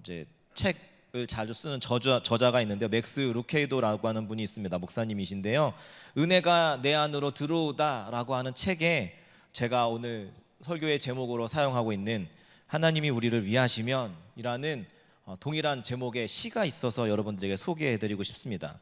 이제 책을 자주 쓰는 저자가 있는데요. 맥스 루케이도라고 하는 분이 있습니다. 목사님이신데요. 은혜가 내 안으로 들어오다라고 하는 책에 제가 오늘 설교의 제목으로 사용하고 있는 하나님이 우리를 위하시면이라는 동일한 제목의 시가 있어서 여러분들에게 소개해드리고 싶습니다.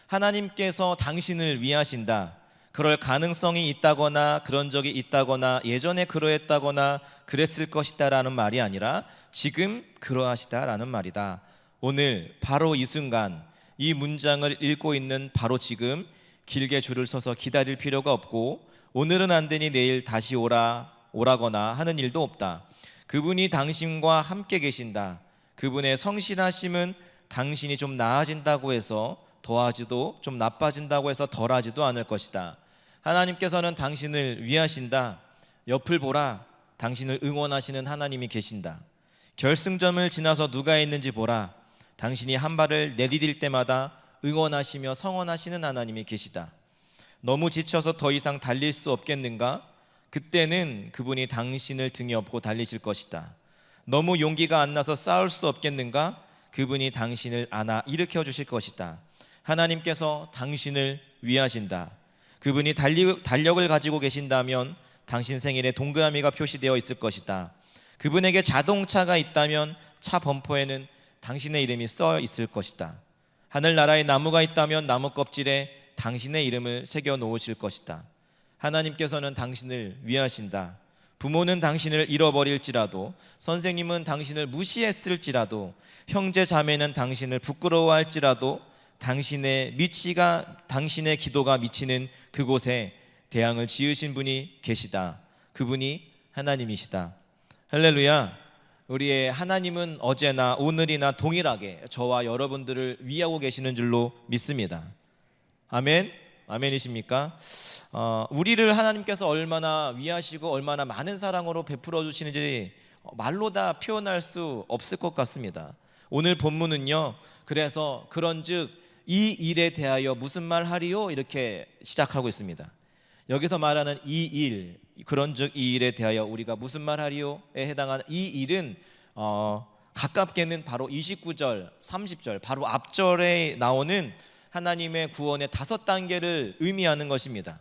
하나님께서 당신을 위하신다, 그럴 가능성이 있다거나 그런 적이 있다거나 예전에 그러했다거나 그랬을 것이다 라는 말이 아니라 지금 그러하시다 라는 말이다. 오늘 바로 이 순간 이 문장을 읽고 있는 바로 지금 길게 줄을 서서 기다릴 필요가 없고 오늘은 안 되니 내일 다시 오라거나 하는 일도 없다. 그분이 당신과 함께 계신다. 그분의 성실하심은 당신이 좀 나아진다고 해서 더하지도 좀 나빠진다고 해서 덜하지도 않을 것이다. 하나님께서는 당신을 위하신다. 옆을 보라. 당신을 응원하시는 하나님이 계신다. 결승점을 지나서 누가 있는지 보라. 당신이 한 발을 내디딜 때마다 응원하시며 성원하시는 하나님이 계시다. 너무 지쳐서 더 이상 달릴 수 없겠는가? 그때는 그분이 당신을 등에 업고 달리실 것이다. 너무 용기가 안 나서 싸울 수 없겠는가? 그분이 당신을 안아 일으켜 주실 것이다. 하나님께서 당신을 위하신다. 그분이 달력을 가지고 계신다면 당신 생일에 동그라미가 표시되어 있을 것이다. 그분에게 자동차가 있다면 차 범퍼에는 당신의 이름이 써 있을 것이다. 하늘나라에 나무가 있다면 나무 껍질에 당신의 이름을 새겨 놓으실 것이다. 하나님께서는 당신을 위하신다. 부모는 당신을 잃어버릴지라도, 선생님은 당신을 무시했을지라도, 형제 자매는 당신을 부끄러워할지라도 당신의 기도가 미치는 그곳에 대항을 지으신 분이 계시다. 그분이 하나님이시다. 할렐루야. 우리의 하나님은 어제나 오늘이나 동일하게 저와 여러분들을 위하고 계시는 줄로 믿습니다. 아멘. 아멘이십니까? 우리를 하나님께서 얼마나 위하시고 얼마나 많은 사랑으로 베풀어 주시는지 말로 다 표현할 수 없을 것 같습니다. 오늘 본문은요, 그래서 그런즉 이 일에 대하여 무슨 말 하리요? 이렇게 시작하고 있습니다. 여기서 말하는 이 일, 그런즉 이 일에 대하여 우리가 무슨 말 하리요에 해당하는 이 일은 가깝게는 바로 29절, 30절 바로 앞절에 나오는 하나님의 구원의 5단계를 의미하는 것입니다.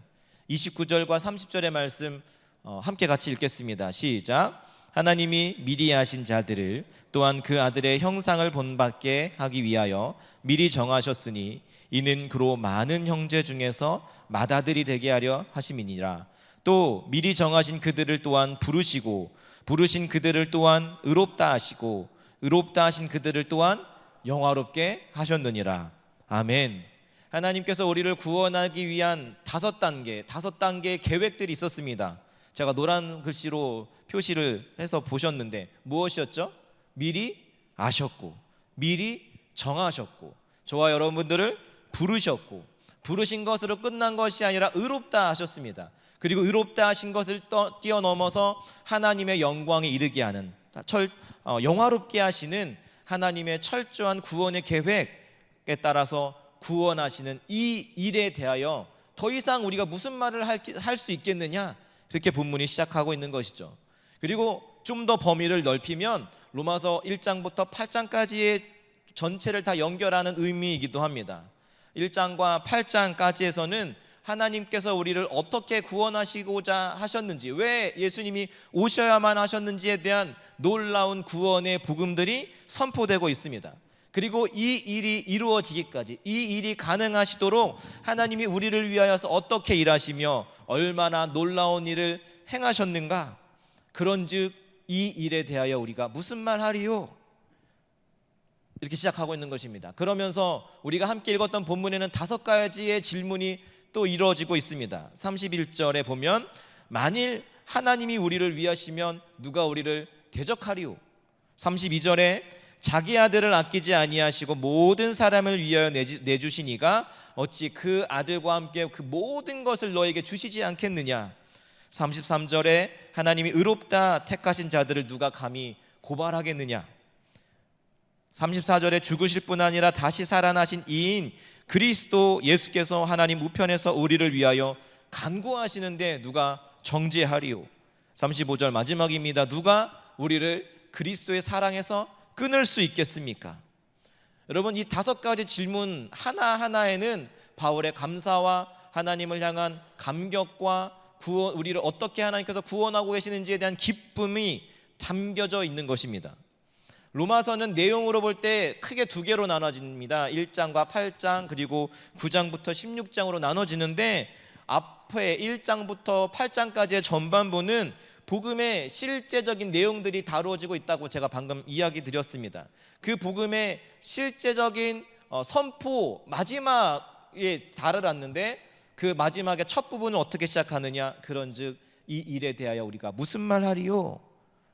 29절과 30절의 말씀 함께 같이 읽겠습니다. 시작. 하나님이 미리 하신 자들을 또한 그 아들의 형상을 본받게 하기 위하여 미리 정하셨으니 이는 그로 많은 형제 중에서 맏아들이 되게 하려 하심이니라. 또 미리 정하신 그들을 또한 부르시고 부르신 그들을 또한 의롭다 하시고 의롭다 하신 그들을 또한 영화롭게 하셨느니라. 아멘. 하나님께서 우리를 구원하기 위한 5단계의 계획들이 있었습니다. 제가 노란 글씨로 표시를 해서 보셨는데 무엇이었죠? 미리 아셨고, 미리 정하셨고, 저와 여러분들을 부르셨고, 부르신 것으로 끝난 것이 아니라 의롭다 하셨습니다. 그리고 의롭다 하신 것을 뛰어넘어서 하나님의 영광에 이르게 하는, 영화롭게 하시는 하나님의 철저한 구원의 계획에 따라서 구원하시는 이 일에 대하여 더 이상 우리가 무슨 말을 할 수 있겠느냐, 그렇게 본문이 시작하고 있는 것이죠. 그리고 좀 더 범위를 넓히면 로마서 1장부터 8장까지의 전체를 다 연결하는 의미이기도 합니다. 1장과 8장까지에서는 하나님께서 우리를 어떻게 구원하시고자 하셨는지, 왜 예수님이 오셔야만 하셨는지에 대한 놀라운 구원의 복음들이 선포되고 있습니다. 그리고 이 일이 이루어지기까지, 이 일이 가능하시도록 하나님이 우리를 위하여서 어떻게 일하시며 얼마나 놀라운 일을 행하셨는가, 그런즉 이 일에 대하여 우리가 무슨 말 하리요? 이렇게 시작하고 있는 것입니다. 그러면서 우리가 함께 읽었던 본문에는 5가지의 질문이 또 이루어지고 있습니다. 31절에 보면 만일 하나님이 우리를 위하시면 누가 우리를 대적하리요? 32절에 자기 아들을 아끼지 아니하시고 모든 사람을 위하여 내주시니가 어찌 그 아들과 함께 그 모든 것을 너에게 주시지 않겠느냐? 33절에 하나님이 의롭다 택하신 자들을 누가 감히 고발하겠느냐? 34절에 죽으실 뿐 아니라 다시 살아나신 이인 그리스도 예수께서 하나님 우편에서 우리를 위하여 간구하시는데 누가 정죄하리요? 35절 마지막입니다. 누가 우리를 그리스도의 사랑에서 끊을 수 있겠습니까? 여러분, 이 5가지 질문 하나하나에는 바울의 감사와 하나님을 향한 감격과 구원, 우리를 어떻게 하나님께서 구원하고 계시는지에 대한 기쁨이 담겨져 있는 것입니다. 로마서는 내용으로 볼 때 크게 2개로 나눠집니다. 1장과 8장, 그리고 9장부터 16장으로 나눠지는데, 앞에 1장부터 8장까지의 전반부는 복음의 실제적인 내용들이 다루어지고 있다고 제가 방금 이야기 드렸습니다. 그 복음의 실제적인 선포 마지막에 달아났는데, 그 마지막의 첫 부분을 어떻게 시작하느냐? 그런즉 이 일에 대하여 우리가 무슨 말 하리요?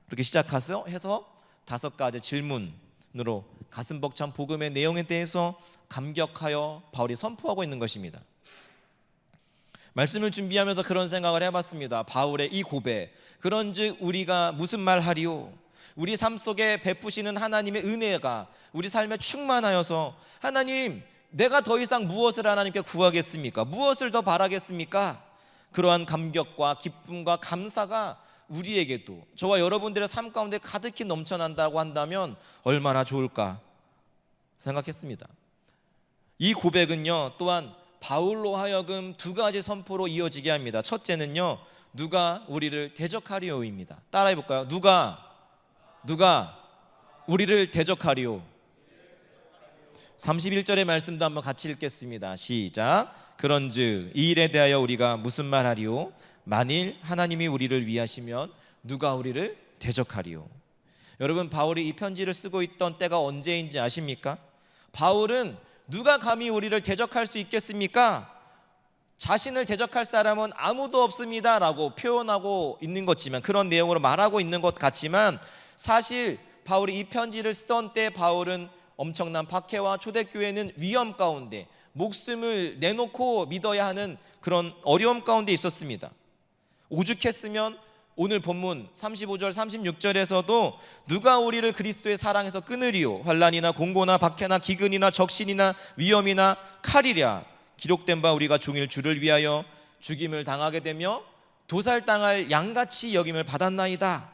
그렇게 시작해서 5가지 질문으로 가슴 벅찬 복음의 내용에 대해서 감격하여 바울이 선포하고 있는 것입니다. 말씀을 준비하면서 그런 생각을 해봤습니다. 바울의 이 고백, 그런즉 우리가 무슨 말 하리요? 우리 삶 속에 베푸시는 하나님의 은혜가 우리 삶에 충만하여서, 하나님, 내가 더 이상 무엇을 하나님께 구하겠습니까? 무엇을 더 바라겠습니까? 그러한 감격과 기쁨과 감사가 우리에게도, 저와 여러분들의 삶 가운데 가득히 넘쳐난다고 한다면 얼마나 좋을까 생각했습니다. 이 고백은요, 또한 바울로 하여금 2가지 선포로 이어지게 합니다. 첫째는요, 누가 우리를 대적하리오입니다. 따라해 볼까요? 누가 우리를 대적하리오. 31절의 말씀도 한번 같이 읽겠습니다. 시작. 그런즉 이 일에 대하여 우리가 무슨 말 하리오? 만일 하나님이 우리를 위하시면 누가 우리를 대적하리오. 여러분, 바울이 이 편지를 쓰고 있던 때가 언제인지 아십니까? 바울은 누가 감히 우리를 대적할 수 있겠습니까? 자신을 대적할 사람은 아무도 없습니다 라고 표현하고 있는 것지만, 그런 내용으로 말하고 있는 것 같지만, 사실 바울이 이 편지를 쓰던 때 바울은 엄청난 박해와 초대교회는 위험 가운데 목숨을 내놓고 믿어야 하는 그런 어려움 가운데 있었습니다. 오죽했으면 오늘 본문 35절 36절에서도 누가 우리를 그리스도의 사랑에서 끊으리요? 환난이나 공고나 박해나 기근이나 적신이나 위험이나 칼이랴. 기록된 바 우리가 종일 주를 위하여 죽임을 당하게 되며 도살당할 양같이 여김을 받았나이다.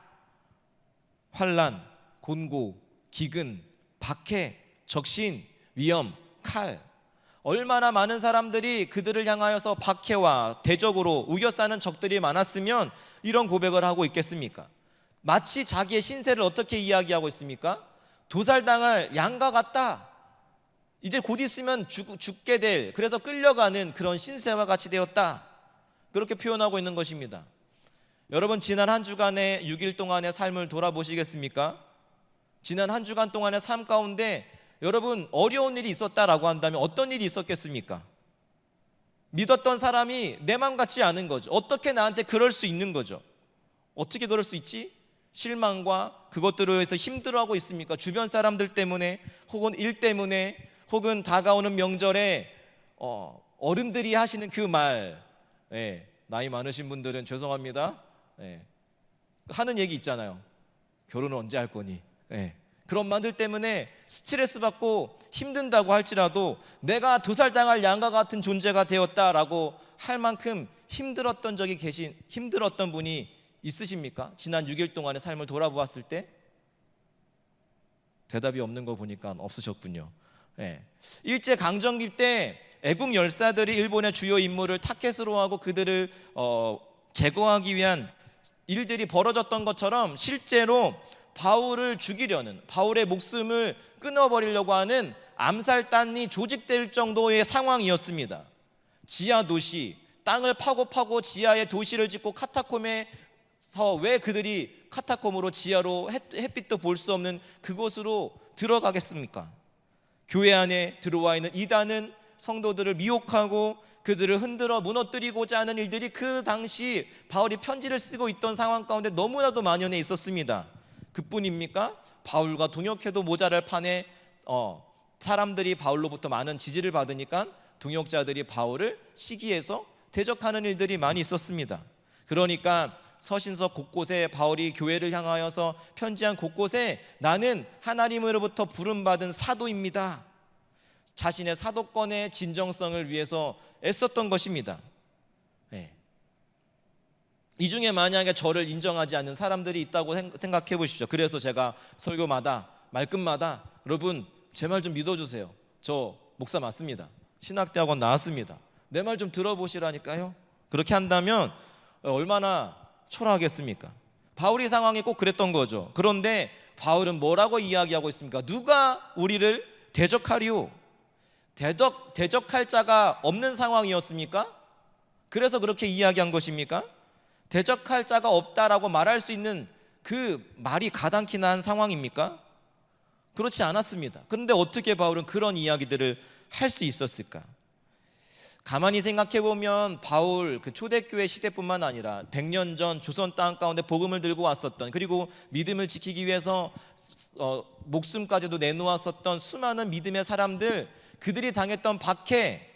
환난, 곤고, 기근, 박해, 적신, 위험, 칼. 얼마나 많은 사람들이 그들을 향하여서 박해와 대적으로 우겨싸는 적들이 많았으면 이런 고백을 하고 있겠습니까? 마치 자기의 신세를 어떻게 이야기하고 있습니까? 도살당할 양과 같다. 이제 곧 있으면 죽게 될, 그래서 끌려가는 그런 신세와 같이 되었다. 그렇게 표현하고 있는 것입니다. 여러분, 지난 한 주간의 6일 동안의 삶을 돌아보시겠습니까? 지난 한 주간 동안의 삶 가운데 여러분, 어려운 일이 있었다라고 한다면 어떤 일이 있었겠습니까? 믿었던 사람이 내 맘 같지 않은 거죠. 어떻게 나한테 그럴 수 있는 거죠? 어떻게 그럴 수 있지? 실망과 그것들로 해서 힘들어하고 있습니까? 주변 사람들 때문에, 혹은 일 때문에, 혹은 다가오는 명절에 어른들이 하시는 그 말, 나이 많으신 분들은 죄송합니다, 하는 얘기 있잖아요. 결혼은 언제 할 거니? 그런 말들 때문에 스트레스 받고 힘든다고 할지라도 내가 도살당할 양과 같은 존재가 되었다라고 할 만큼 힘들었던 분이 있으십니까? 지난 6일 동안의 삶을 돌아보았을 때 대답이 없는 거 보니까 없으셨군요. 일제 강점기 때 애국 열사들이 일본의 주요 인물을 타켓으로 하고 그들을 제거하기 위한 일들이 벌어졌던 것처럼 실제로 바울을 죽이려는, 바울의 목숨을 끊어버리려고 하는 암살단이 조직될 정도의 상황이었습니다. 지하 도시, 땅을 파고 지하에 도시를 짓고 카타콤에서 왜 그들이 카타콤으로 지하로 햇빛도 볼 수 없는 그곳으로 들어가겠습니까? 교회 안에 들어와 있는 이단은 성도들을 미혹하고 그들을 흔들어 무너뜨리고자 하는 일들이 그 당시 바울이 편지를 쓰고 있던 상황 가운데 너무나도 만연해 있었습니다. 그뿐입니까? 바울과 동역해도 모자랄 판에 사람들이 바울로부터 많은 지지를 받으니까 동역자들이 바울을 시기해서 대적하는 일들이 많이 있었습니다. 그러니까 서신서 곳곳에 바울이 교회를 향하여서 편지한 곳곳에 나는 하나님으로부터 부름받은 사도입니다, 자신의 사도권의 진정성을 위해서 애썼던 것입니다. 이 중에 만약에 저를 인정하지 않는 사람들이 있다고 생각해 보십시오. 그래서 제가 설교마다 말끝마다 여러분 제 말 좀 믿어주세요. 저 목사 맞습니다. 신학대학원 나왔습니다. 내 말 좀 들어보시라니까요. 그렇게 한다면 얼마나 초라하겠습니까? 바울의 상황이 꼭 그랬던 거죠. 그런데 바울은 뭐라고 이야기하고 있습니까? 누가 우리를 대적하리요? 대적할 자가 없는 상황이었습니까? 그래서 그렇게 이야기한 것입니까? 대적할 자가 없다라고 말할 수 있는 그 말이 가당키나 한 상황입니까? 그렇지 않았습니다. 그런데 어떻게 바울은 그런 이야기들을 할 수 있었을까? 가만히 생각해 보면 바울 그 초대교회 시대뿐만 아니라 100년 전 조선 땅 가운데 복음을 들고 왔었던, 그리고 믿음을 지키기 위해서 목숨까지도 내놓았었던 수많은 믿음의 사람들, 그들이 당했던 박해,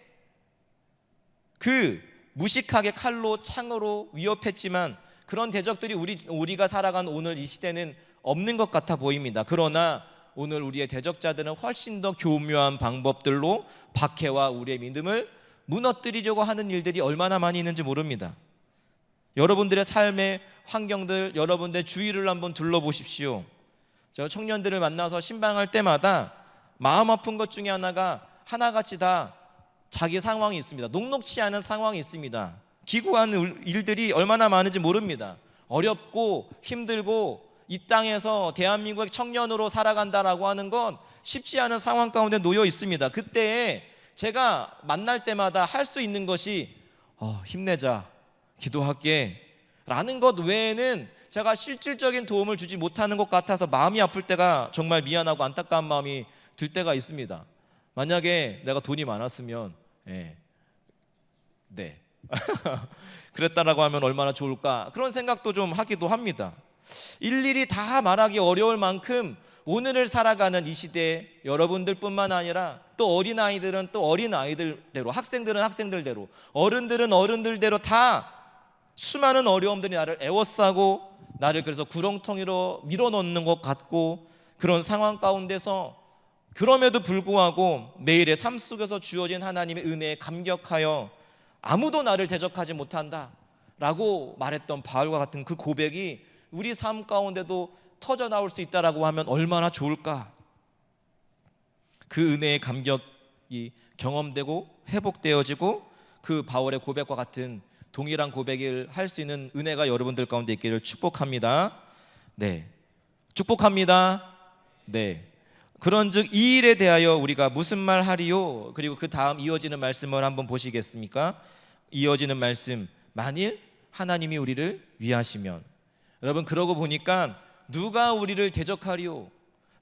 그 무식하게 칼로 창으로 위협했지만 그런 대적들이 우리가 살아간 오늘 이 시대는 없는 것 같아 보입니다. 그러나 오늘 우리의 대적자들은 훨씬 더 교묘한 방법들로 박해와 우리의 믿음을 무너뜨리려고 하는 일들이 얼마나 많이 있는지 모릅니다. 여러분들의 삶의 환경들, 여러분들의 주위를 한번 둘러보십시오. 저 청년들을 만나서 신방할 때마다 마음 아픈 것 중에 하나가 하나같이 다 자기 상황이 있습니다. 녹록치 않은 상황이 있습니다. 기구한 일들이 얼마나 많은지 모릅니다. 어렵고 힘들고 이 땅에서 대한민국의 청년으로 살아간다라고 하는 건 쉽지 않은 상황 가운데 놓여 있습니다. 그때 제가 만날 때마다 할 수 있는 것이 힘내자, 기도할게 라는 것 외에는 제가 실질적인 도움을 주지 못하는 것 같아서 마음이 아플 때가 정말 미안하고 안타까운 마음이 들 때가 있습니다. 만약에 내가 돈이 많았으면 네 그랬다라고 하면 얼마나 좋을까, 그런 생각도 좀 하기도 합니다. 일일이 다 말하기 어려울 만큼 오늘을 살아가는 이 시대에 여러분들뿐만 아니라 또 어린아이들은 또 어린아이들대로, 학생들은 학생들대로, 어른들은 어른들대로 다 수많은 어려움들이 나를 애워싸고 나를 그래서 구렁텅이로 밀어넣는 것 같고, 그런 상황 가운데서 그럼에도 불구하고 매일의 삶 속에서 주어진 하나님의 은혜에 감격하여 아무도 나를 대적하지 못한다 라고 말했던 바울과 같은 그 고백이 우리 삶 가운데도 터져 나올 수 있다라고 하면 얼마나 좋을까. 그 은혜의 감격이 경험되고 회복되어지고 그 바울의 고백과 같은 동일한 고백을 할 수 있는 은혜가 여러분들 가운데 있기를 축복합니다. 네, 축복합니다. 네. 그런즉 이 일에 대하여 우리가 무슨 말 하리요? 그리고 그 다음 이어지는 말씀을 한번 보시겠습니까? 이어지는 말씀, 만일 하나님이 우리를 위하시면. 여러분, 그러고 보니까 누가 우리를 대적하리요?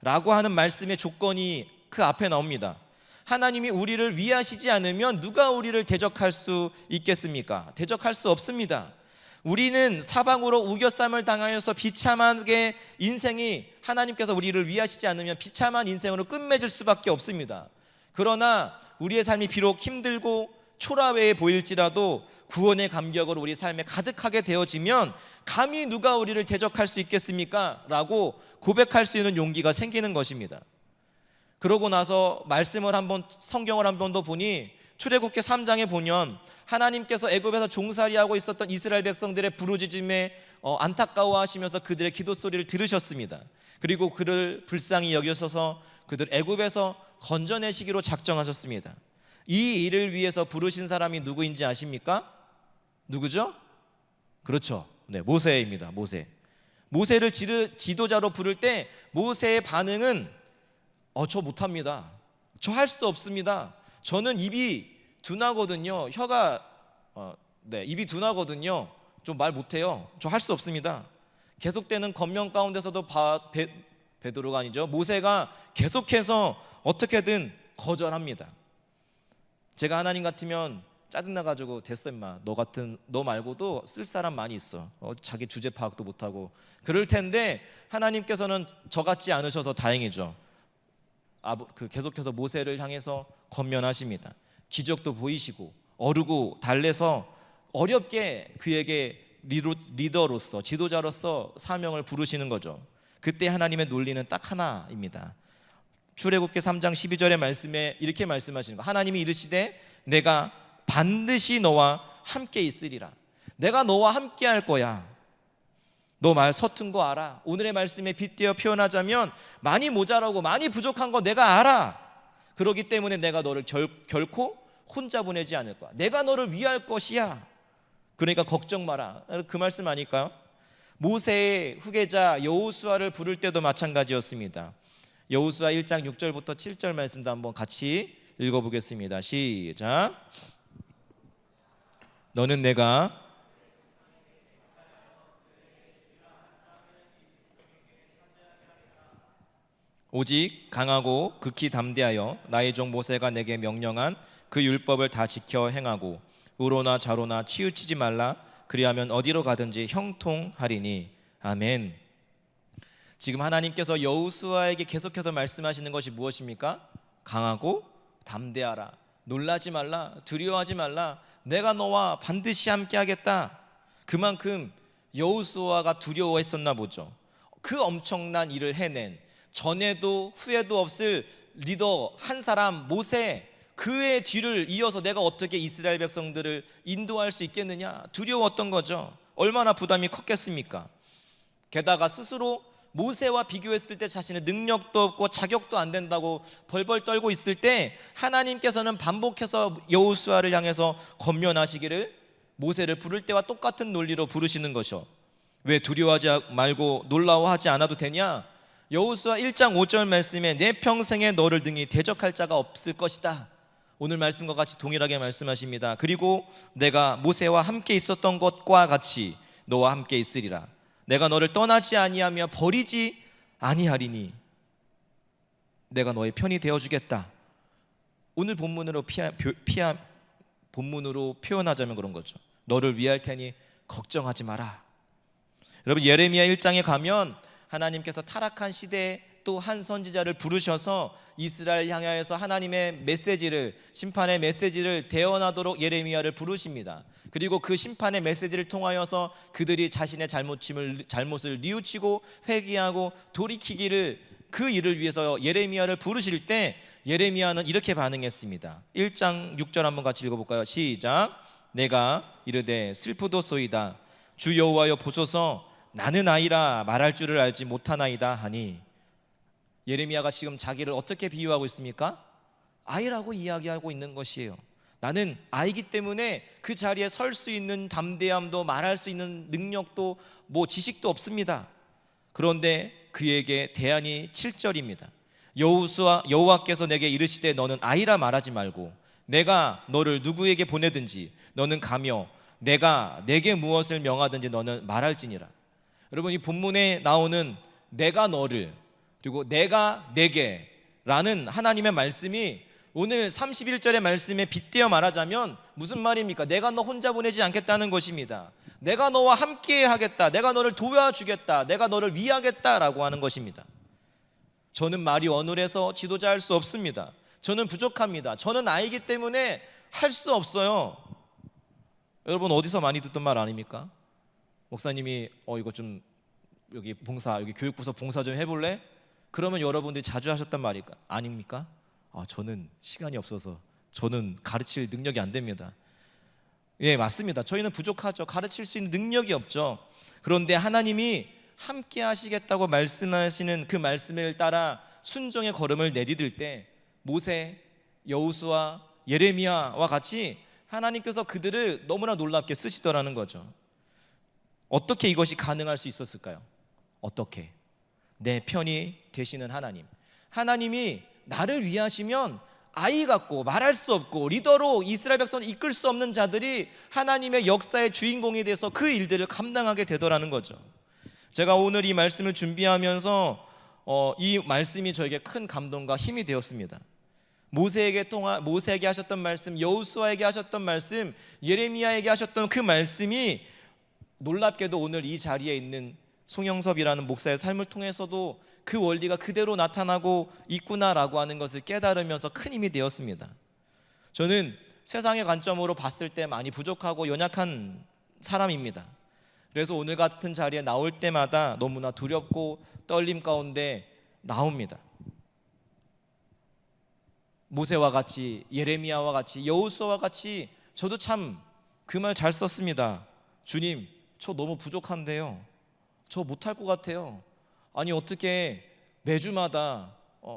라고 하는 말씀의 조건이 그 앞에 나옵니다. 하나님이 우리를 위하시지 않으면 누가 우리를 대적할 수 있겠습니까? 대적할 수 없습니다. 우리는 사방으로 우겨쌈을 당하여서 비참하게 인생이, 하나님께서 우리를 위하시지 않으면 비참한 인생으로 끝맺을 수밖에 없습니다. 그러나 우리의 삶이 비록 힘들고 초라해 보일지라도 구원의 감격으로 우리 삶에 가득하게 되어지면 감히 누가 우리를 대적할 수 있겠습니까? 라고 고백할 수 있는 용기가 생기는 것입니다. 그러고 나서 말씀을 한번, 성경을 한 번 더 보니 출애굽기 3장에 보면 하나님께서 애굽에서 종살이하고 있었던 이스라엘 백성들의 부르짖음에 안타까워하시면서 그들의 기도 소리를 들으셨습니다. 그리고 그를 불쌍히 여기셔서 그들 애굽에서 건져내시기로 작정하셨습니다. 이 일을 위해서 부르신 사람이 누구인지 아십니까? 누구죠? 그렇죠. 네, 모세입니다. 모세를 지도자로 부를 때 모세의 반응은 저 못합니다. 저 할 수 없습니다. 저는 입이 둔하거든요. 입이 둔하거든요. 좀 말 못해요. 저 할 수 없습니다. 계속되는 권면 가운데서도 베드로가 아니죠, 모세가 계속해서 어떻게든 거절합니다. 제가 하나님 같으면 짜증나가지고 됐어 임마, 너 말고도 쓸 사람 많이 있어. 자기 주제 파악도 못하고 그럴 텐데 하나님께서는 저같지 않으셔서 다행이죠. 계속해서 모세를 향해서 권면하십니다. 기적도 보이시고 어르고 달래서 어렵게 그에게 리더로서, 지도자로서 사명을 부르시는 거죠. 그때 하나님의 논리는 딱 하나입니다. 출애굽기 3장 12절의 말씀에 이렇게 말씀하시는 거, 하나님이 이르시되 내가 반드시 너와 함께 있으리라. 내가 너와 함께 할 거야. 너 말 서툰 거 알아. 오늘의 말씀에 빗대어 표현하자면 많이 모자라고 많이 부족한 거 내가 알아. 그렇기 때문에 내가 너를 결코 혼자 보내지 않을 거야. 내가 너를 위할 것이야. 그러니까 걱정 마라. 그 말씀 아닐까요? 모세의 후계자 여호수아를 부를 때도 마찬가지였습니다. 여호수아 1장 6절부터 7절 말씀도 한번 같이 읽어보겠습니다. 시작. 너는 내가 오직 강하고 극히 담대하여 나의 종 모세가 내게 명령한 그 율법을 다 지켜 행하고 우로나 좌로나 치우치지 말라. 그리하면 어디로 가든지 형통하리니. 아멘. 지금 하나님께서 여호수아에게 계속해서 말씀하시는 것이 무엇입니까? 강하고 담대하라. 놀라지 말라. 두려워하지 말라. 내가 너와 반드시 함께 하겠다. 그만큼 여호수아가 두려워했었나 보죠. 그 엄청난 일을 해낸 전에도 후에도 없을 리더 한 사람 모세, 그의 뒤를 이어서 내가 어떻게 이스라엘 백성들을 인도할 수 있겠느냐, 두려웠던 거죠. 얼마나 부담이 컸겠습니까? 게다가 스스로 모세와 비교했을 때 자신의 능력도 없고 자격도 안 된다고 벌벌 떨고 있을 때 하나님께서는 반복해서 여호수아를 향해서 권면하시기를 모세를 부를 때와 똑같은 논리로 부르시는 것이요. 왜 두려워하지 말고 놀라워하지 않아도 되냐? 여호수아 1장 5절 말씀에 내 평생에 너를 능히 대적할 자가 없을 것이다. 오늘 말씀과 같이 동일하게 말씀하십니다. 그리고 내가 모세와 함께 있었던 것과 같이 너와 함께 있으리라. 내가 너를 떠나지 아니하며 버리지 아니하리니 내가 너의 편이 되어주겠다. 오늘 본문으로 본문으로 표현하자면 그런 거죠. 너를 위할 테니 걱정하지 마라. 여러분, 예레미야 1장에 가면 하나님께서 타락한 시대에 또 한 선지자를 부르셔서 이스라엘 향하여서 하나님의 메시지를, 심판의 메시지를 대언하도록 예레미야를 부르십니다. 그리고 그 심판의 메시지를 통하여서 그들이 자신의 잘못을 뉘우치고 회개하고 돌이키기를, 그 일을 위해서 예레미야를 부르실 때 예레미야는 이렇게 반응했습니다. 1장 6절 한번 같이 읽어볼까요? 시작. 내가 이르되 슬프도소이다. 주 여호와여 보소서 나는 아이라 말할 줄을 알지 못하나이다 하니. 예레미야가 지금 자기를 어떻게 비유하고 있습니까? 아이라고 이야기하고 있는 것이에요. 나는 아이기 때문에 그 자리에 설 수 있는 담대함도 말할 수 있는 능력도 지식도 없습니다. 그런데 그에게 대안이 7절입니다. 여호와께서 내게 이르시되 너는 아이라 말하지 말고 내가 너를 누구에게 보내든지 너는 가며 내가 내게 무엇을 명하든지 너는 말할지니라. 여러분, 이 본문에 나오는 내가 너를 그리고 내가 내게 라는 하나님의 말씀이 오늘 31절의 말씀에 빗대어 말하자면 무슨 말입니까? 내가 너 혼자 보내지 않겠다는 것입니다. 내가 너와 함께 하겠다. 내가 너를 도와주겠다. 내가 너를 위하겠다라고 하는 것입니다. 저는 말이 어눌해서 지도자 할 수 없습니다. 저는 부족합니다. 저는 아이기 때문에 할 수 없어요. 여러분, 어디서 많이 듣던 말 아닙니까? 목사님이 이거 좀 여기 교육부서 봉사 좀 해볼래? 그러면 여러분들이 자주 하셨단 말일까? 아닙니까? 저는 시간이 없어서 저는 가르칠 능력이 안 됩니다. 예, 맞습니다. 저희는 부족하죠. 가르칠 수 있는 능력이 없죠. 그런데 하나님이 함께 하시겠다고 말씀하시는 그 말씀을 따라 순종의 걸음을 내디딜 때 모세, 여호수아, 예레미야와 같이 하나님께서 그들을 너무나 놀랍게 쓰시더라는 거죠. 어떻게 이것이 가능할 수 있었을까요? 어떻게? 내 편이 되시는 하나님, 하나님이 나를 위하시면 아이 같고 말할 수 없고 리더로 이스라엘 백성을 이끌 수 없는 자들이 하나님의 역사의 주인공이 돼서 그 일들을 감당하게 되더라는 거죠. 제가 오늘 이 말씀을 준비하면서 이 말씀이 저에게 큰 감동과 힘이 되었습니다. 모세에게 하셨던 말씀, 여호수아에게 하셨던 말씀, 예레미야에게 하셨던 그 말씀이 놀랍게도 오늘 이 자리에 있는 송영섭이라는 목사의 삶을 통해서도 그 원리가 그대로 나타나고 있구나라고 하는 것을 깨달으면서 큰 힘이 되었습니다. 저는 세상의 관점으로 봤을 때 많이 부족하고 연약한 사람입니다. 그래서 오늘 같은 자리에 나올 때마다 너무나 두렵고 떨림 가운데 나옵니다. 모세와 같이, 예레미야와 같이, 여호수아와 같이 저도 참 그 말 잘 썼습니다. 주님, 저 너무 부족한데요. 저 못할 것 같아요. 아니 어떻게 매주마다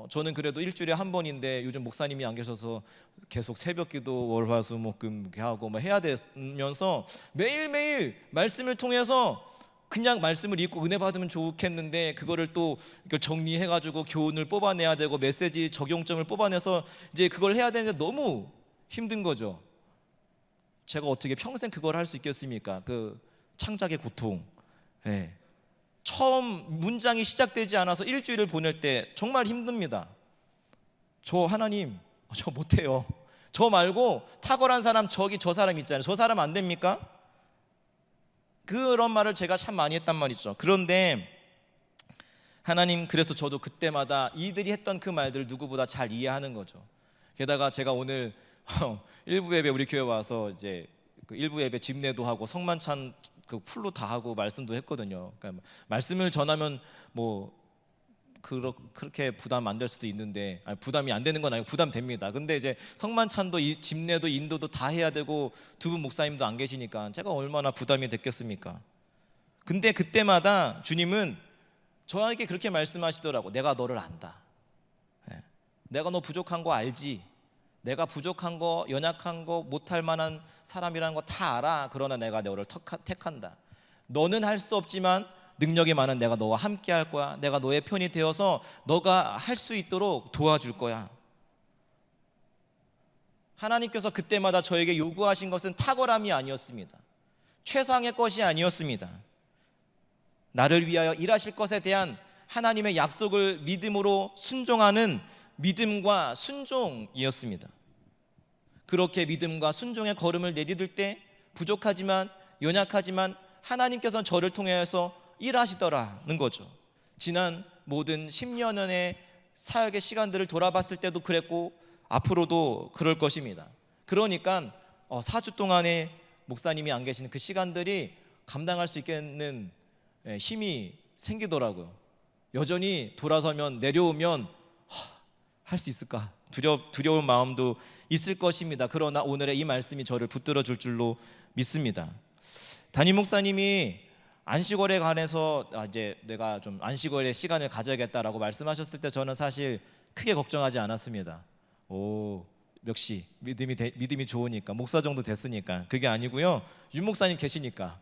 저는 그래도 일주일에 한 번인데 요즘 목사님이 안 계셔서 계속 새벽기도 월화수목금 이렇게 하고 뭐 해야 되면서 매일매일 말씀을 통해서 그냥 말씀을 읽고 은혜 받으면 좋겠는데 그거를 또 이걸 정리해가지고 교훈을 뽑아내야 되고 메시지 적용점을 뽑아내서 이제 그걸 해야 되는데 너무 힘든 거죠. 제가 어떻게 평생 그걸 할 수 있겠습니까? 그 창작의 고통. 네. 처음 문장이 시작되지 않아서 일주일을 보낼 때 정말 힘듭니다. 저 하나님, 저 못해요. 저 말고 탁월한 사람 저기 저 사람 있잖아요. 저 사람 안 됩니까? 그런 말을 제가 참 많이 했단 말이죠. 그런데 하나님, 그래서 저도 그때마다 이들이 했던 그 말들을 누구보다 잘 이해하는 거죠. 게다가 제가 오늘 일부 예배 우리 교회 와서 이제 그 일부 예배 집례도 하고 성만찬 그 풀로 다 하고 말씀도 했거든요. 그러니까 말씀을 전하면 뭐 그렇게 부담 안 될 수도 있는데, 아니, 부담이 안 되는 건 아니고 부담됩니다. 근데 이제 성만찬도 집례도 인도도 다 해야 되고 두 분 목사님도 안 계시니까 제가 얼마나 부담이 됐겠습니까? 근데 그때마다 주님은 저에게 그렇게 말씀하시더라고. 내가 너를 안다. 내가 너 부족한 거 알지? 내가 부족한 거, 연약한 거, 못할 만한 사람이라는 거 다 알아. 그러나 내가 너를 택한다. 너는 할 수 없지만 능력이 많은 내가 너와 함께 할 거야. 내가 너의 편이 되어서 너가 할 수 있도록 도와줄 거야. 하나님께서 그때마다 저에게 요구하신 것은 탁월함이 아니었습니다. 최상의 것이 아니었습니다. 나를 위하여 일하실 것에 대한 하나님의 약속을 믿음으로 순종하는 믿음과 순종이었습니다. 그렇게 믿음과 순종의 걸음을 내디딜 때 부족하지만 연약하지만 하나님께서는 저를 통해서 일하시더라는 거죠. 지난 모든 10년의 사역의 시간들을 돌아봤을 때도 그랬고 앞으로도 그럴 것입니다. 그러니까 4주 동안에 목사님이 안 계시는 그 시간들이 감당할 수 있겠는 힘이 생기더라고요. 여전히 돌아서면 내려오면 할 수 있을까 두려운 마음도 있을 것입니다. 그러나 오늘의 이 말씀이 저를 붙들어 줄 줄로 믿습니다. 담임 목사님이 안식월에 관해서 이제 내가 좀 안식월에 시간을 가져야겠다라고 말씀하셨을 때 저는 사실 크게 걱정하지 않았습니다. 역시 믿음이 좋으니까 목사 정도 됐으니까. 그게 아니고요. 윤 목사님 계시니까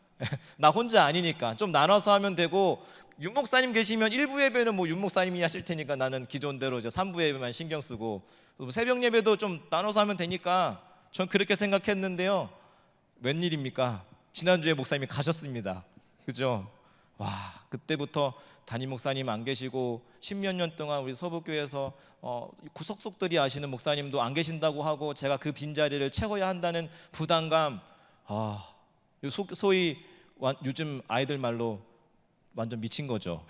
나 혼자 아니니까 좀 나눠서 하면 되고, 윤 목사님 계시면 1부 예배는 뭐 윤 목사님이 하실 테니까 나는 기존대로 이제 3부 예배만 신경 쓰고 새벽 예배도 좀 나눠서 하면 되니까 전 그렇게 생각했는데요. 웬일입니까? 지난주에 목사님이 가셨습니다. 그죠? 와, 그때부터 담임 목사님 안 계시고 10몇 년 동안 우리 서북교회에서 구석속들이 아시는 목사님도 안 계신다고 하고 제가 그 빈자리를 채워야 한다는 부담감, 소위 요즘 아이들 말로 완전 미친 거죠.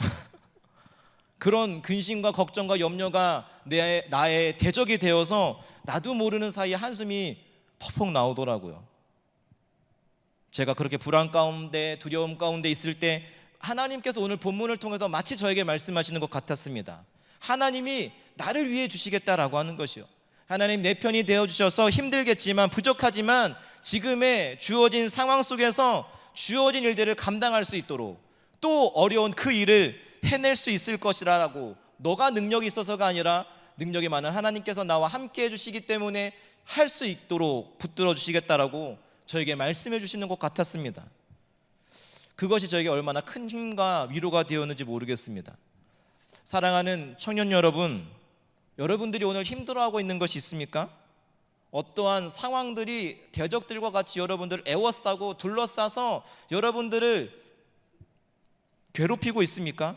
그런 근심과 걱정과 염려가 나의 대적이 되어서 나도 모르는 사이에 한숨이 퍽퍽 나오더라고요. 제가 그렇게 불안 가운데 두려움 가운데 있을 때 하나님께서 오늘 본문을 통해서 마치 저에게 말씀하시는 것 같았습니다. 하나님이 나를 위해 주시겠다라고 하는 것이요. 하나님 내 편이 되어주셔서 힘들겠지만 부족하지만 지금의 주어진 상황 속에서 주어진 일들을 감당할 수 있도록 또 어려운 그 일을 해낼 수 있을 것이라고, 너가 능력이 있어서가 아니라 능력이 많은 하나님께서 나와 함께 해주시기 때문에 할 수 있도록 붙들어 주시겠다라고 저에게 말씀해 주시는 것 같았습니다. 그것이 저에게 얼마나 큰 힘과 위로가 되었는지 모르겠습니다. 사랑하는 청년 여러분, 여러분들이 오늘 힘들어하고 있는 것이 있습니까? 어떠한 상황들이 대적들과 같이 여러분들을 애워싸고 둘러싸서 여러분들을 괴롭히고 있습니까?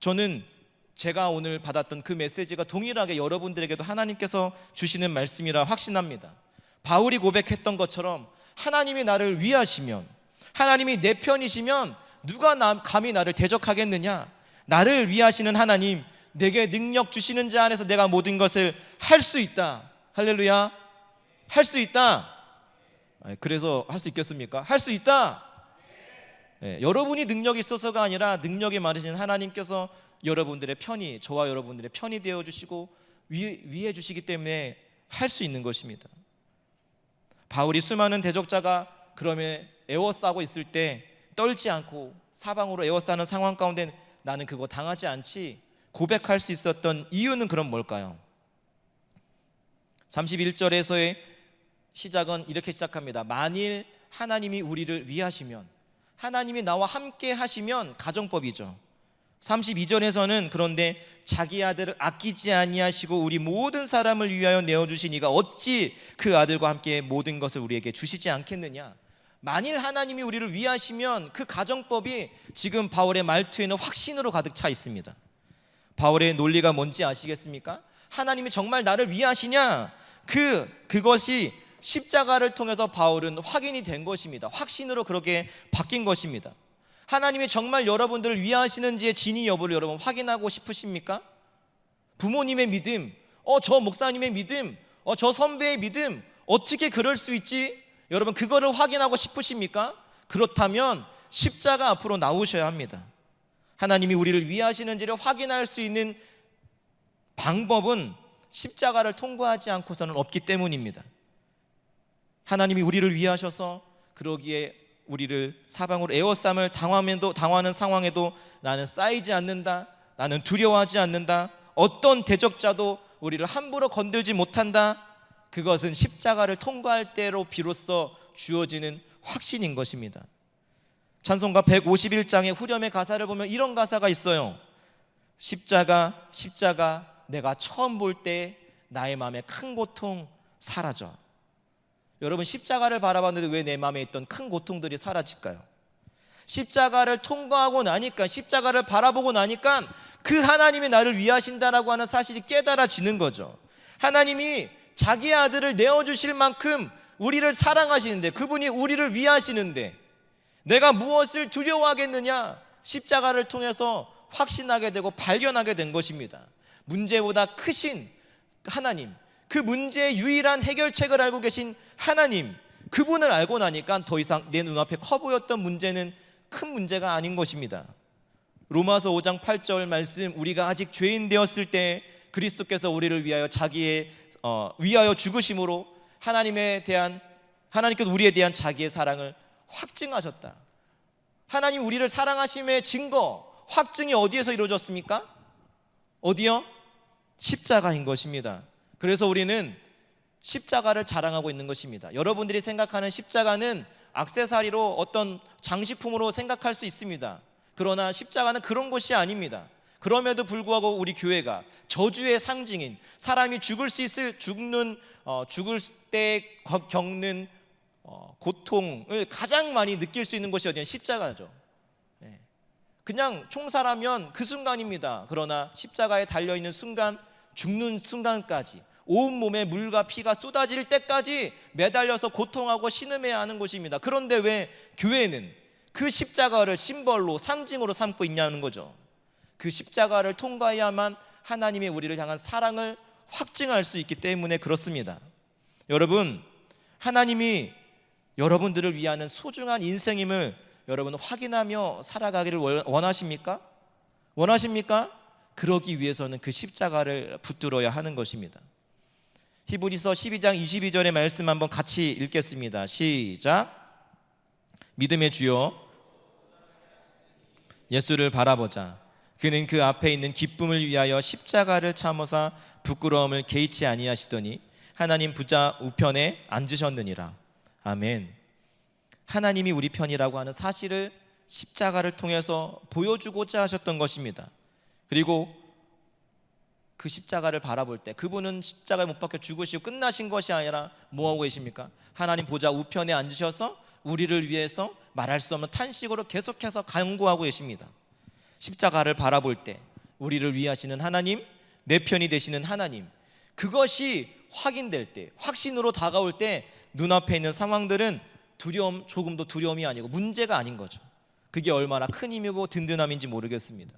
저는 제가 오늘 받았던 그 메시지가 동일하게 여러분들에게도 하나님께서 주시는 말씀이라 확신합니다. 바울이 고백했던 것처럼 하나님이 나를 위하시면, 하나님이 내 편이시면 누가 감히 나를 대적하겠느냐? 나를 위하시는 하나님, 내게 능력 주시는 자 안에서 내가 모든 것을 할 수 있다. 할렐루야. 할 수 있다. 그래서 할 수 있겠습니까? 할 수 있다. 여러분이 능력이 있어서가 아니라 능력이 많으신 하나님께서 여러분들의 편이, 저와 여러분들의 편이 되어주시고 위해 주시기 때문에 할 수 있는 것입니다. 바울이 수많은 대적자가 그러면 애워싸고 있을 때 떨지 않고 사방으로 에워싸는 상황 가운데 나는 그거 당하지 않지 고백할 수 있었던 이유는 그럼 뭘까요? 31절에서의 시작은 이렇게 시작합니다. 만일 하나님이 우리를 위하시면, 하나님이 나와 함께 하시면 가정법이죠. 32절에서는 그런데 자기 아들을 아끼지 아니하시고 우리 모든 사람을 위하여 내어주시니가 어찌 그 아들과 함께 모든 것을 우리에게 주시지 않겠느냐. 만일 하나님이 우리를 위하시면 그 가정법이 지금 바울의 말투에는 확신으로 가득 차 있습니다. 바울의 논리가 뭔지 아시겠습니까? 하나님이 정말 나를 위하시냐? 그것이 십자가를 통해서 바울은 확인이 된 것입니다. 확신으로 그렇게 바뀐 것입니다. 하나님이 정말 여러분들을 위하시는지의 진위 여부를 여러분 확인하고 싶으십니까? 부모님의 믿음, 저 목사님의 믿음, 저 선배의 믿음, 어떻게 그럴 수 있지? 여러분 그거를 확인하고 싶으십니까? 그렇다면 십자가 앞으로 나오셔야 합니다. 하나님이 우리를 위하시는지를 확인할 수 있는 방법은 십자가를 통과하지 않고서는 없기 때문입니다. 하나님이 우리를 위하셔서 그러기에 우리를 사방으로 에워싸을 당하는 상황에도 나는 쌓이지 않는다, 나는 두려워하지 않는다, 어떤 대적자도 우리를 함부로 건들지 못한다. 그것은 십자가를 통과할 때로 비로소 주어지는 확신인 것입니다. 찬송가 151장의 후렴의 가사를 보면 이런 가사가 있어요. 십자가 내가 처음 볼 때 나의 마음에 큰 고통 사라져. 여러분 십자가를 바라봤는데 왜 내 마음에 있던 큰 고통들이 사라질까요? 십자가를 통과하고 나니까, 십자가를 바라보고 나니까 그 하나님이 나를 위하신다라고 하는 사실이 깨달아지는 거죠. 하나님이 자기 아들을 내어주실 만큼 우리를 사랑하시는데, 그분이 우리를 위하시는데 내가 무엇을 두려워하겠느냐? 십자가를 통해서 확신하게 되고 발견하게 된 것입니다. 문제보다 크신 하나님, 그 문제의 유일한 해결책을 알고 계신 하나님, 그분을 알고 나니까 더 이상 내 눈앞에 커 보였던 문제는 큰 문제가 아닌 것입니다. 로마서 5장 8절 말씀, 우리가 아직 죄인 되었을 때 그리스도께서 우리를 위하여 위하여 죽으심으로 하나님께서 우리에 대한 자기의 사랑을 확증하셨다. 하나님 우리를 사랑하심의 증거, 확증이 어디에서 이루어졌습니까? 어디요? 십자가인 것입니다. 그래서 우리는 십자가를 자랑하고 있는 것입니다. 여러분들이 생각하는 십자가는 액세서리로 어떤 장식품으로 생각할 수 있습니다. 그러나 십자가는 그런 것이 아닙니다. 그럼에도 불구하고 우리 교회가 저주의 상징인, 사람이 죽을 때 겪는 고통을 가장 많이 느낄 수 있는 것이 어디냐? 십자가죠. 그냥 총살하면 그 순간입니다. 그러나 십자가에 달려있는 순간, 죽는 순간까지 온몸에 물과 피가 쏟아질 때까지 매달려서 고통하고 신음해야 하는 것입니다. 그런데 왜 교회는 그 십자가를 심벌로, 상징으로 삼고 있냐는 거죠. 그 십자가를 통과해야만 하나님의 우리를 향한 사랑을 확증할 수 있기 때문에 그렇습니다. 여러분, 하나님이 여러분들을 위하는 소중한 인생임을 여러분 확인하며 살아가기를 원하십니까? 원하십니까? 그러기 위해서는 그 십자가를 붙들어야 하는 것입니다. 히브리서 12장 22절의 말씀 한번 같이 읽겠습니다. 시작. 믿음의 주여 예수를 바라보자. 그는 그 앞에 있는 기쁨을 위하여 십자가를 참으사 부끄러움을 개의치 아니하시더니 하나님 보좌 우편에 앉으셨느니라. 아멘. 하나님이 우리 편이라고 하는 사실을 십자가를 통해서 보여주고자 하셨던 것입니다. 그리고 그 십자가를 바라볼 때 그분은 십자가에 못 박혀 죽으시고 끝나신 것이 아니라 뭐하고 계십니까? 하나님 보좌 우편에 앉으셔서 우리를 위해서 말할 수 없는 탄식으로 계속해서 간구하고 계십니다. 십자가를 바라볼 때 우리를 위하시는 하나님, 내 편이 되시는 하나님, 그것이 확인될 때, 확신으로 다가올 때 눈앞에 있는 상황들은 조금도 두려움이 아니고 문제가 아닌 거죠. 그게 얼마나 큰 힘이고 든든함인지 모르겠습니다.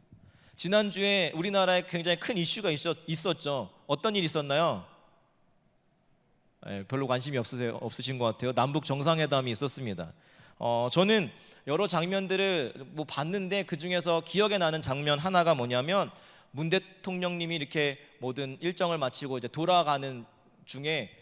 지난주에 우리나라에 굉장히 큰 이슈가 있었죠. 어떤 일이 있었나요? 별로 관심이 없으신 것 같아요. 남북 정상회담이 있었습니다. 저는 여러 장면들을 봤는데 그 중에서 기억에 나는 장면 하나가 뭐냐면 문 대통령님이 이렇게 모든 일정을 마치고 이제 돌아가는 중에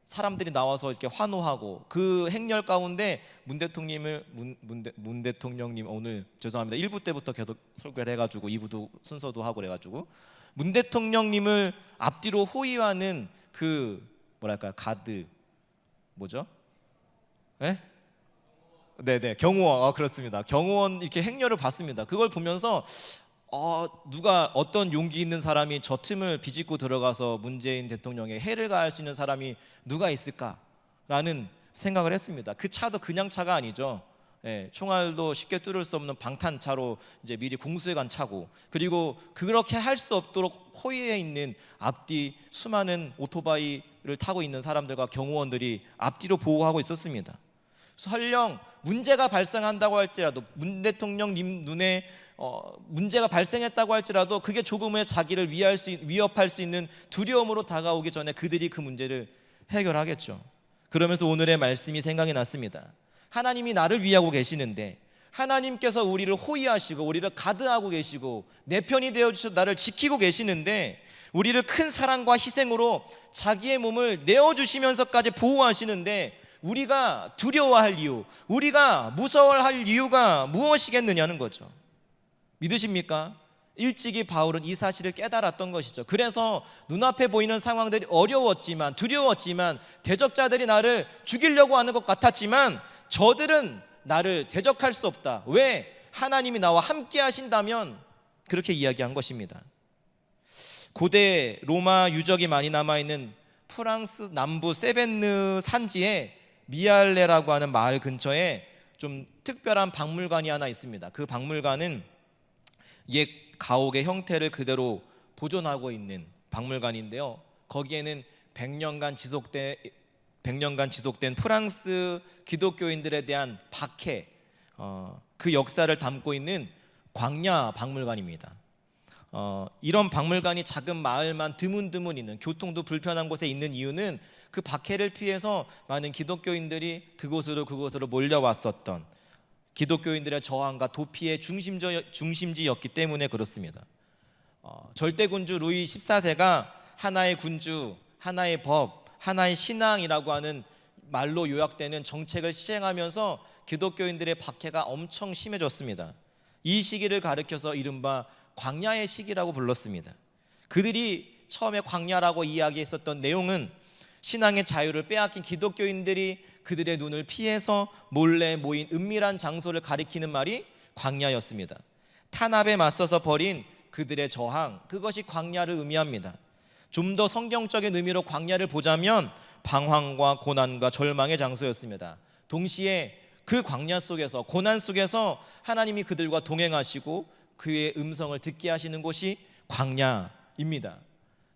사람들이 나와서 이렇게 환호하고 그 행렬 가운데 문 대통령님 오늘 죄송합니다. 1부 때부터 계속 설교를 해가지고 2부도 순서도 하고 그래가지고 문 대통령님을 앞뒤로 호위하는 그 뭐랄까 가드 뭐죠? 네? 네네 경호원 그렇습니다. 경호원 이렇게 행렬을 봤습니다. 그걸 보면서 누가 어떤 용기 있는 사람이 저 틈을 비집고 들어가서 문재인 대통령에 해를 가할 수 있는 사람이 누가 있을까라는 생각을 했습니다. 그 차도 그냥 차가 아니죠. 총알도 쉽게 뚫을 수 없는 방탄차로 이제 미리 공수해 간 차고, 그리고 그렇게 할 수 없도록 호위에 있는 앞뒤 수많은 오토바이를 타고 있는 사람들과 경호원들이 앞뒤로 보호하고 있었습니다. 설령 문제가 발생한다고 할지라도 문 대통령님 눈에 문제가 발생했다고 할지라도 그게 조금의 자기를 위협할 수 있는 두려움으로 다가오기 전에 그들이 그 문제를 해결하겠죠. 그러면서 오늘의 말씀이 생각이 났습니다. 하나님이 나를 위하고 계시는데, 하나님께서 우리를 호위하시고 우리를 가드하고 계시고 내 편이 되어주셔서 나를 지키고 계시는데, 우리를 큰 사랑과 희생으로 자기의 몸을 내어주시면서까지 보호하시는데 우리가 두려워할 이유, 우리가 무서워할 이유가 무엇이겠느냐는 거죠. 믿으십니까? 일찍이 바울은 이 사실을 깨달았던 것이죠. 그래서 눈앞에 보이는 상황들이 어려웠지만 두려웠지만 대적자들이 나를 죽이려고 하는 것 같았지만 저들은 나를 대적할 수 없다. 왜? 하나님이 나와 함께 하신다면 그렇게 이야기한 것입니다. 고대 로마 유적이 많이 남아있는 프랑스 남부 세벤느 산지에 미알레라고 하는 마을 근처에 좀 특별한 박물관이 하나 있습니다. 그 박물관은 옛 가옥의 형태를 그대로 보존하고 있는 박물관인데요. 거기에는 100년간 지속된 프랑스 기독교인들에 대한 박해, 그 역사를 담고 있는 광야 박물관입니다. 이런 박물관이 작은 마을만 드문드문 있는, 교통도 불편한 곳에 있는 이유는 그 박해를 피해서 많은 기독교인들이 그곳으로 몰려왔었던 기독교인들의 저항과 도피의 중심지였기 때문에 그렇습니다. 절대군주 루이 14세가 하나의 군주, 하나의 법, 하나의 신앙이라고 하는 말로 요약되는 정책을 시행하면서 기독교인들의 박해가 엄청 심해졌습니다. 이 시기를 가리켜서 이른바 광야의 시기라고 불렀습니다. 그들이 처음에 광야라고 이야기했었던 내용은 신앙의 자유를 빼앗긴 기독교인들이 그들의 눈을 피해서 몰래 모인 은밀한 장소를 가리키는 말이 광야였습니다. 탄압에 맞서서 벌인 그들의 저항, 그것이 광야를 의미합니다. 좀 더 성경적인 의미로 광야를 보자면 방황과 고난과 절망의 장소였습니다. 동시에 그 광야 속에서, 고난 속에서 하나님이 그들과 동행하시고 그의 음성을 듣게 하시는 곳이 광야입니다.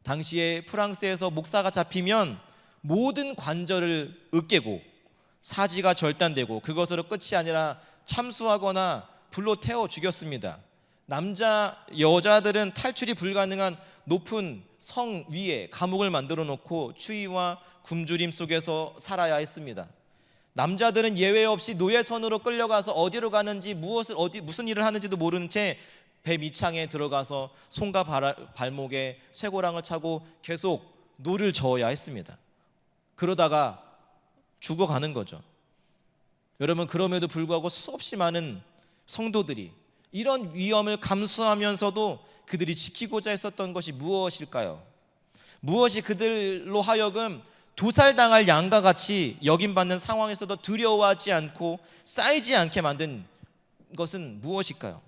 당시에 프랑스에서 목사가 잡히면 모든 관절을 으깨고 사지가 절단되고 그것으로 끝이 아니라 참수하거나 불로 태워 죽였습니다. 여자들은 탈출이 불가능한 높은 성 위에 감옥을 만들어 놓고 추위와 굶주림 속에서 살아야 했습니다. 남자들은 예외 없이 노예선으로 끌려가서 어디로 가는지 무슨 일을 하는지도 모르는 채 배 밑창에 들어가서 손과 발목에 쇠고랑을 차고 계속 노를 저어야 했습니다. 그러다가 죽어가는 거죠. 여러분, 그럼에도 불구하고 수없이 많은 성도들이 이런 위험을 감수하면서도 그들이 지키고자 했었던 것이 무엇일까요? 무엇이 그들로 하여금 도살당할 양과 같이 여김받는 상황에서도 두려워하지 않고 쌓이지 않게 만든 것은 무엇일까요?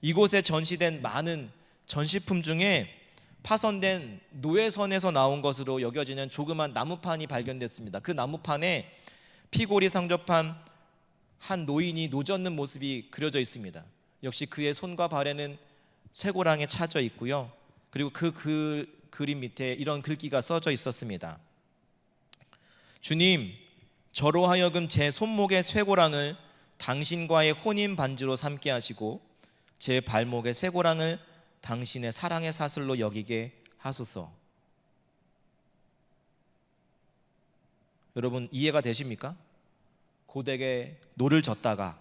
이곳에 전시된 많은 전시품 중에 파손된 노예선에서 나온 것으로 여겨지는 조그만 나무판이 발견됐습니다. 그 나무판에 피골이 상접한 한 노인이 노젓는 모습이 그려져 있습니다. 역시 그의 손과 발에는 쇠고랑에 차져 있고요. 그리고 그 그림 밑에 이런 글귀가 써져 있었습니다. 주님, 저로 하여금 제 손목의 쇠고랑을 당신과의 혼인 반지로 삼게 하시고 제 발목의 쇠고랑을 당신의 사랑의 사슬로 여기게 하소서. 여러분, 이해가 되십니까? 고되게 노를 젓다가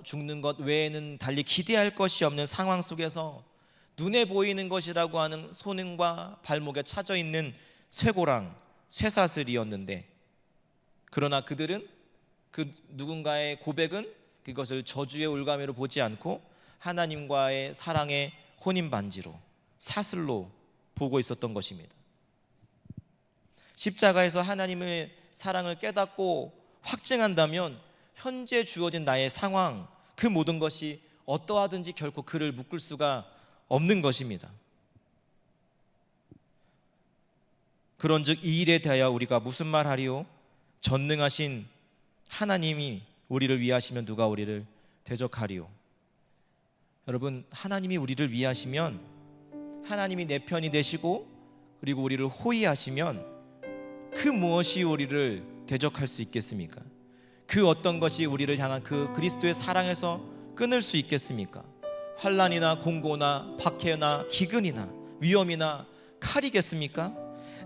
죽는 것 외에는 달리 기대할 것이 없는 상황 속에서 눈에 보이는 것이라고 하는 손과 발목에 차져 있는 쇠고랑, 쇠사슬이었는데, 그러나 그들은 그 누군가의 고백은 그것을 저주의 올가미로 보지 않고 하나님과의 사랑의 혼인반지로, 사슬로 보고 있었던 것입니다. 십자가에서 하나님의 사랑을 깨닫고 확증한다면 현재 주어진 나의 상황, 그 모든 것이 어떠하든지 결코 그를 묶을 수가 없는 것입니다. 그런즉 이 일에 대하여 우리가 무슨 말하리요? 전능하신 하나님이 우리를 위하시면 누가 우리를 대적하리요? 여러분, 하나님이 우리를 위하시면, 하나님이 내 편이 되시고 그리고 우리를 호위하시면 그 무엇이 우리를 대적할 수 있겠습니까? 그 어떤 것이 우리를 향한 그 그리스도의 사랑에서 끊을 수 있겠습니까? 환난이나 공고나 박해나 기근이나 위험이나 칼이겠습니까?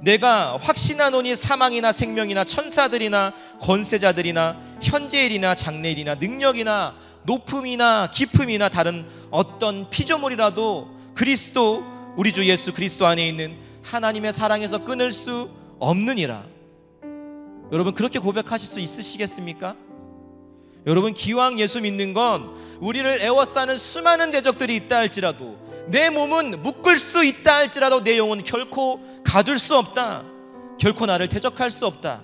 내가 확신하노니 사망이나 생명이나 천사들이나 권세자들이나 현재일이나 장래일이나 능력이나 높음이나 깊음이나 다른 어떤 피조물이라도 그리스도, 우리 주 예수 그리스도 안에 있는 하나님의 사랑에서 끊을 수 없느니라. 여러분, 그렇게 고백하실 수 있으시겠습니까? 여러분, 기왕 예수 믿는 건 우리를 애워싸는 수많은 대적들이 있다 할지라도, 내 몸은 묶을 수 있다 할지라도 내 영혼은 결코 가둘 수 없다. 결코 나를 대적할 수 없다.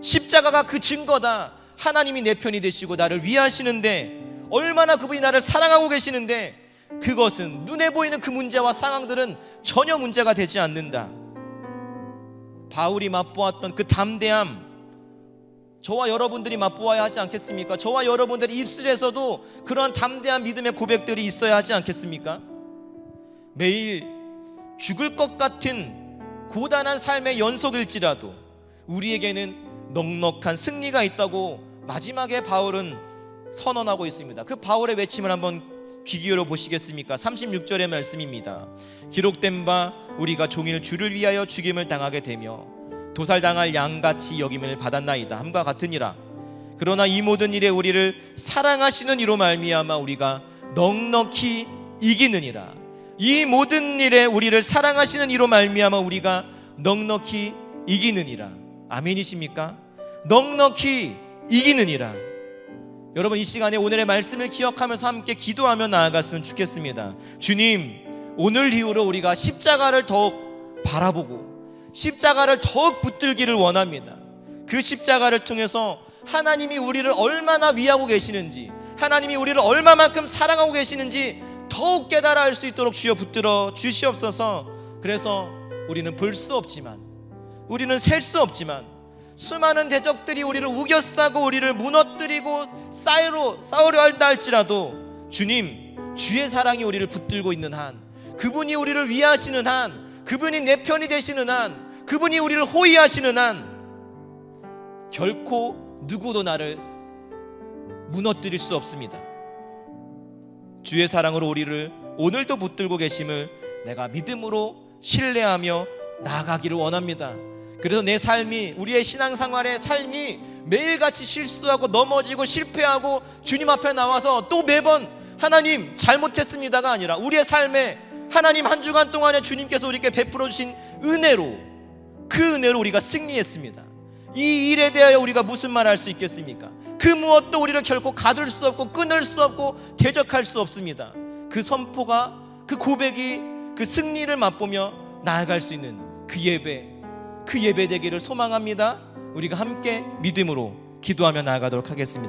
십자가가 그 증거다. 하나님이 내 편이 되시고 나를 위하시는데, 얼마나 그분이 나를 사랑하고 계시는데, 그것은 눈에 보이는 그 문제와 상황들은 전혀 문제가 되지 않는다. 바울이 맛보았던 그 담대함, 저와 여러분들이 맛보아야 하지 않겠습니까? 저와 여러분들의 입술에서도 그러한 담대한 믿음의 고백들이 있어야 하지 않겠습니까? 매일 죽을 것 같은 고단한 삶의 연속일지라도 우리에게는 넉넉한 승리가 있다고 마지막에 바울은 선언하고 있습니다. 그 바울의 외침을 한번 귀 기울여 보시겠습니까? 36절의 말씀입니다. 기록된 바 우리가 종일 주를 위하여 죽임을 당하게 되며 도살당할 양같이 여김을 받았나이다 함과 같으니라. 그러나 이 모든 일에 우리를 사랑하시는 이로 말미암아 우리가 넉넉히 이기느니라. 이 모든 일에 우리를 사랑하시는 이로 말미암아 우리가 넉넉히 이기느니라. 아멘이십니까? 넉넉히 이기느니라. 여러분, 이 시간에 오늘의 말씀을 기억하면서 함께 기도하며 나아갔으면 좋겠습니다. 주님, 오늘 이후로 우리가 십자가를 더욱 바라보고 십자가를 더욱 붙들기를 원합니다. 그 십자가를 통해서 하나님이 우리를 얼마나 위하고 계시는지, 하나님이 우리를 얼마만큼 사랑하고 계시는지 더욱 깨달아 알 수 있도록 주여 붙들어 주시옵소서. 그래서 우리는 볼 수 없지만, 우리는 셀 수 없지만 수많은 대적들이 우리를 우겨싸고 우리를 무너뜨리고 싸우려 한다 할지라도 주님, 주의 사랑이 우리를 붙들고 있는 한, 그분이 우리를 위하시는 한, 그분이 내 편이 되시는 한, 그분이 우리를 호위하시는 한 결코 누구도 나를 무너뜨릴 수 없습니다. 주의 사랑으로 우리를 오늘도 붙들고 계심을 내가 믿음으로 신뢰하며 나아가기를 원합니다. 그래서 내 삶이, 우리의 신앙생활의 삶이 매일같이 실수하고 넘어지고 실패하고 주님 앞에 나와서 또 매번 하나님 잘못했습니다가 아니라 우리의 삶에 하나님 한 주간 동안에 주님께서 우리에게 베풀어 주신 은혜로, 그 은혜로 우리가 승리했습니다. 이 일에 대하여 우리가 무슨 말 할 수 있겠습니까? 그 무엇도 우리를 결코 가둘 수 없고 끊을 수 없고 대적할 수 없습니다. 그 선포가, 그 고백이 그 승리를 맛보며 나아갈 수 있는 그 예배 되기를 소망합니다. 우리가 함께 믿음으로 기도하며 나아가도록 하겠습니다.